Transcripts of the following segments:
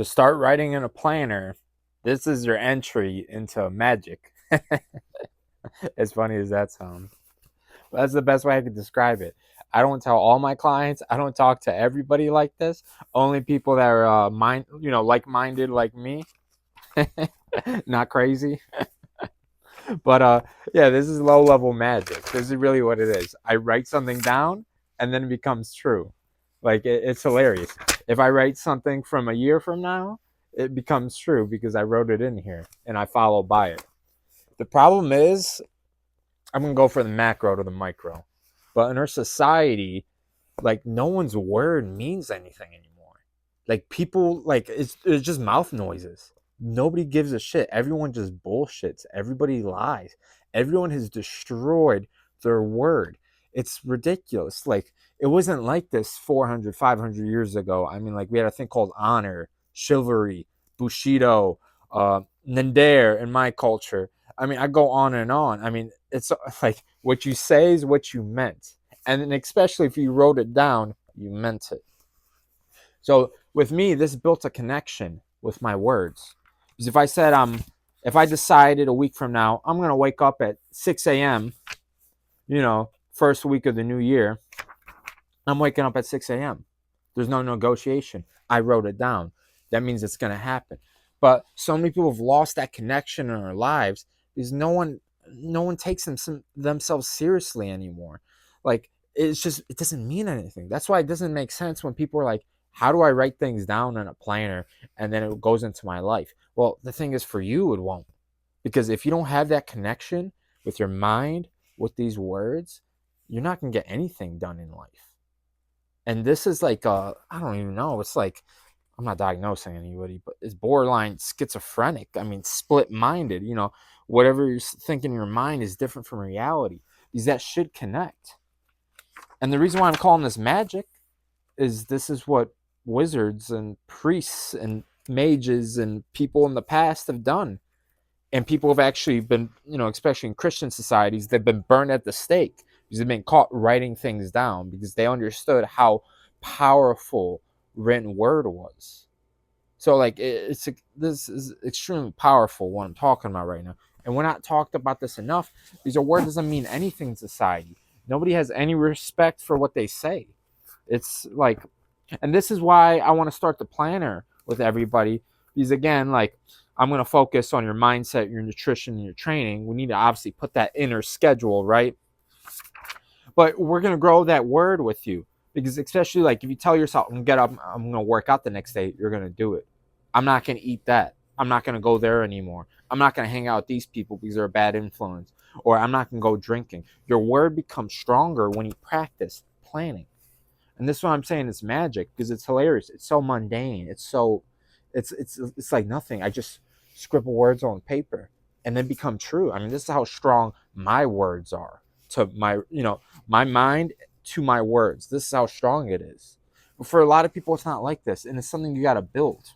To start writing in a planner, this is your entry into magic. As funny as that sounds. But that's the best way I could describe it. I don't tell all my clients. I don't talk to everybody like this. Only people that are like-minded like me, not crazy. But yeah, this is low-level magic. This is really what it is. I write something down, and then it becomes true. Like it's hilarious. If I write something from a year from now, it becomes true because I wrote it in here and I follow by it. The problem is, I'm gonna go for the macro to the micro. But in our society, like no one's word means anything anymore. Like people, like it's just mouth noises. Nobody gives a shit. Everyone just bullshits. Everybody lies. Everyone has destroyed their word. It's ridiculous. Like it wasn't like this 400, 500 years ago. I mean, like we had a thing called honor, chivalry, bushido, nander in my culture. I mean, I go on and on. I mean, it's like what you say is what you meant. And then especially if you wrote it down, you meant it. So with me, this built a connection with my words. Because if I decided a week from now, I'm going to wake up at 6 a.m., first week of the new year, I'm waking up at 6 a.m. There's no negotiation. I wrote it down. That means it's going to happen. But so many people have lost that connection in their lives because no one takes themselves seriously anymore. Like it doesn't mean anything. That's why it doesn't make sense when people are like, how do I write things down in a planner and then it goes into my life? Well, the thing is, for you it won't. Because if you don't have that connection with your mind, with these words, you're not going to get anything done in life. And this is like I don't even know, it's like, I'm not diagnosing anybody, but it's borderline schizophrenic. I mean, split minded. Whatever you're thinking in your mind is different from reality, because that should connect. And the reason why I'm calling this magic is this is what wizards and priests and mages and people in the past have done. And people have actually been, especially in Christian societies, they've been burned at the stake because they've been caught writing things down because they understood how powerful written word was. So like this is extremely powerful what I'm talking about right now. And we're not talked about this enough because a word doesn't mean anything in society. Nobody has any respect for what they say. It's like, and this is why I want to start the planner with everybody, because again, like I'm going to focus on your mindset, your nutrition, and your training. We need to obviously put that in our schedule, right? But we're going to grow that word with you, because especially like if you tell yourself, I'm going to get up, I'm going to work out the next day, you're going to do it. I'm not going to eat that. I'm not going to go there anymore. I'm not going to hang out with these people because they're a bad influence. Or I'm not going to go drinking. Your word becomes stronger when you practice planning. And this is what I'm saying, it's magic, because it's hilarious. It's so mundane. It's like nothing. I just scribble words on paper and then become true. I mean, this is how strong my words are to my mind to my words. This is how strong it is. But for a lot of people, it's not like this, and it's something you got to build.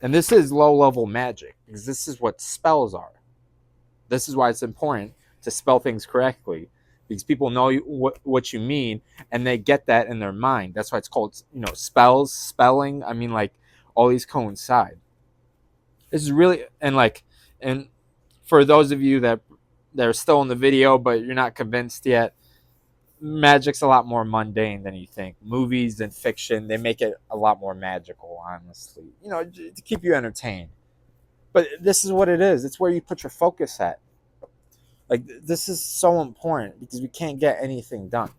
And this is low level magic, because this is what spells are. This is why it's important to spell things correctly, because people know what you mean and they get that in their mind. That's why it's called, spells, spelling. I mean, like all these coincide. This is really, and for those of you that are still in the video but you're not convinced yet, magic's a lot more mundane than you think. Movies and fiction, they make it a lot more magical, honestly. To keep you entertained. But this is what it is. It's where you put your focus at. Like this is so important because we can't get anything done.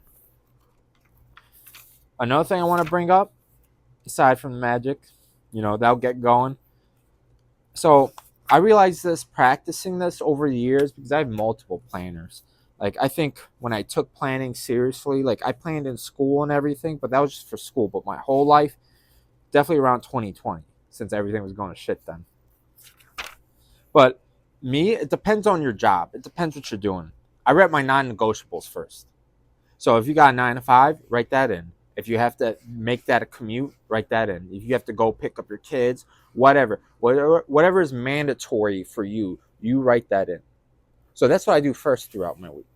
Another thing I want to bring up, aside from the magic, that'll get going. So I realized this practicing this over the years, because I have multiple planners. Like I think when I took planning seriously, like I planned in school and everything, but that was just for school. But my whole life, definitely around 2020, since everything was going to shit then. But me, it depends on your job. It depends what you're doing. I write my non-negotiables first. So if you got a 9 to 5, write that in. If you have to make that a commute, write that in. If you have to go pick up your kids, whatever is mandatory for you, you write that in. So that's what I do first throughout my week.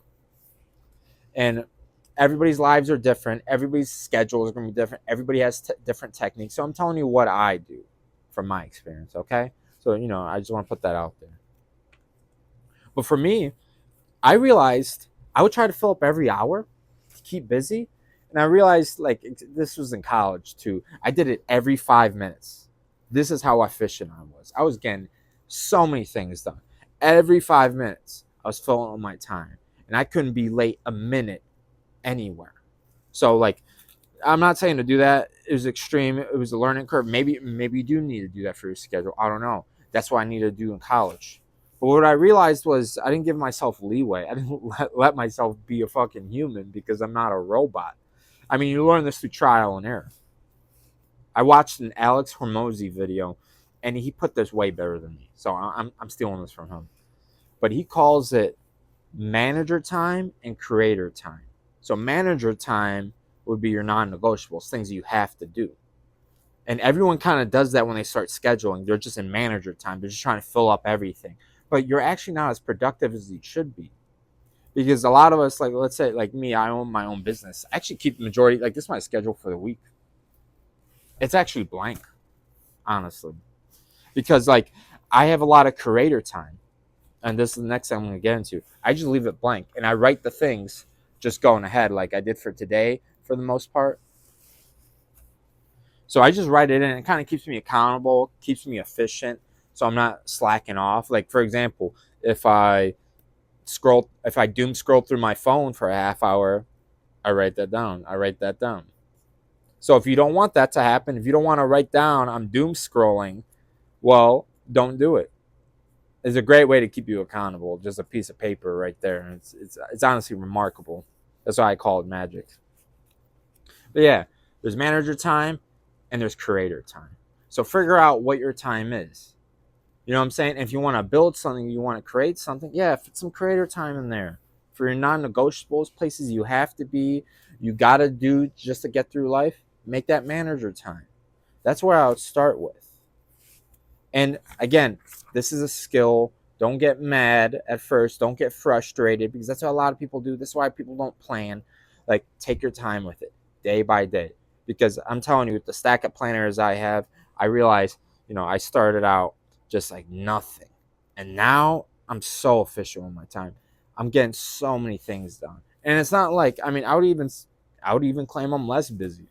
And everybody's lives are different. Everybody's schedule is going to be different. Everybody has different techniques. So I'm telling you what I do. from my experience, okay? So, I just want to put that out there. But for me, I realized I would try to fill up every hour to keep busy. And I realized, like, this was in college too. I did it every 5 minutes. This is how efficient I was. I was getting so many things done. Every 5 minutes, I was filling up my time. And I couldn't be late a minute anywhere. So, like, I'm not saying to do that. It was extreme. It was a learning curve. Maybe you do need to do that for your schedule. I don't know. That's what I needed to do in college. But what I realized was I didn't give myself leeway. I didn't let myself be a fucking human because I'm not a robot. I mean, you learn this through trial and error. I watched an Alex Hormozy video, and he put this way better than me. So I'm stealing this from him. But he calls it manager time and creator time. So manager time would be your non-negotiables, things you have to do. And everyone kind of does that when they start scheduling. They're just in manager time. They're just trying to fill up everything. But you're actually not as productive as you should be. Because a lot of us, like, let's say, like me, I own my own business. I actually keep the majority, like, this is my schedule for the week. It's actually blank, honestly. Because, like, I have a lot of creator time. And this is the next thing I'm going to get into. I just leave it blank. And I write the things just going ahead like I did for today for the most part. So I just write it in. It kind of keeps me accountable, keeps me efficient, so I'm not slacking off. Like, for example, if I doom scroll through my phone for a half hour, I write that down. So if you don't want that to happen, if you don't want to write down I'm doom scrolling, well, don't do it. It's a great way to keep you accountable. Just a piece of paper right there. It's honestly remarkable. That's why I call it magic. But yeah, there's manager time and there's creator time. So figure out what your time is. You know what I'm saying? If you want to build something, you want to create something, yeah, fit some creator time in there. For your non-negotiables, places you have to be, you got to do just to get through life, make that manager time. That's where I would start with. And again, this is a skill. Don't get mad at first. Don't get frustrated because that's what a lot of people do. That's why people don't plan. Like, take your time with it day by day. Because I'm telling you, with the stack of planners I have, I realize, I started out just like nothing. And now I'm so efficient with my time. I'm getting so many things done. And it's not like, I would even claim I'm less busy.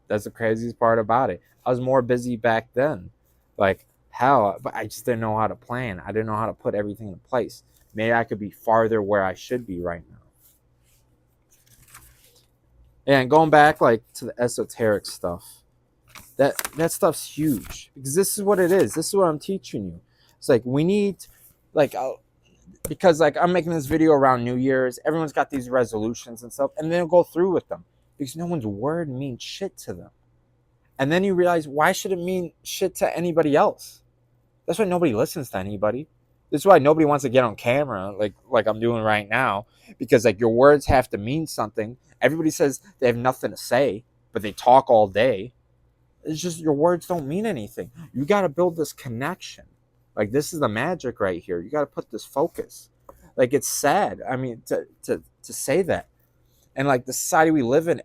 That's the craziest part about it. I was more busy back then. Like, hell, but I just didn't know how to plan. I didn't know how to put everything in place. Maybe I could be farther where I should be right now. And going back, like, to the esoteric stuff, that stuff's huge because this is what it is. This is what I'm teaching you. It's like we need, like, because, like, I'm making this video around New Year's. Everyone's got these resolutions and stuff, and they'll go through with them because no one's word means shit to them. And then you realize, why should it mean shit to anybody else? That's why nobody listens to anybody. This is why nobody wants to get on camera like I'm doing right now, because, like, your words have to mean something. Everybody says they have nothing to say, but they talk all day. It's just your words don't mean anything. You got to build this connection. Like, this is the magic right here. You got to put this focus. Like, it's sad, to say that. And, like, the society we live in,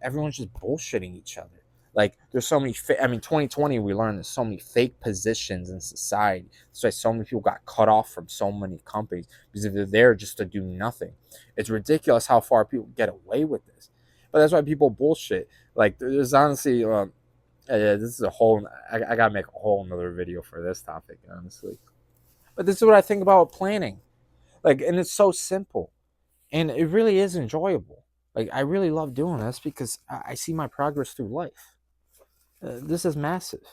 everyone's just bullshitting each other. Like, there's so many 2020, we learned there's so many fake positions in society. That's why so many people got cut off from so many companies, because they're there just to do nothing. It's ridiculous how far people get away with this. But that's why people bullshit. Like, there's honestly, this is a whole, I gotta make a whole another video for this topic, honestly. But this is what I think about planning. Like, and it's so simple. And it really is enjoyable. Like, I really love doing this because I see my progress through life. This is massive.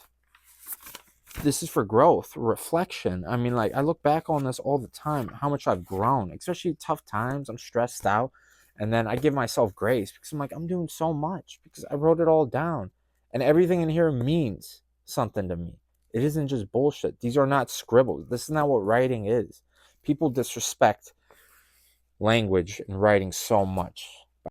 This is for growth, reflection. Like, I look back on this all the time, how much I've grown, especially tough times. I'm stressed out. And then I give myself grace because I'm like, I'm doing so much because I wrote it all down. And everything in here means something to me. It isn't just bullshit. These are not scribbles. This is not what writing is. People disrespect language and writing so much.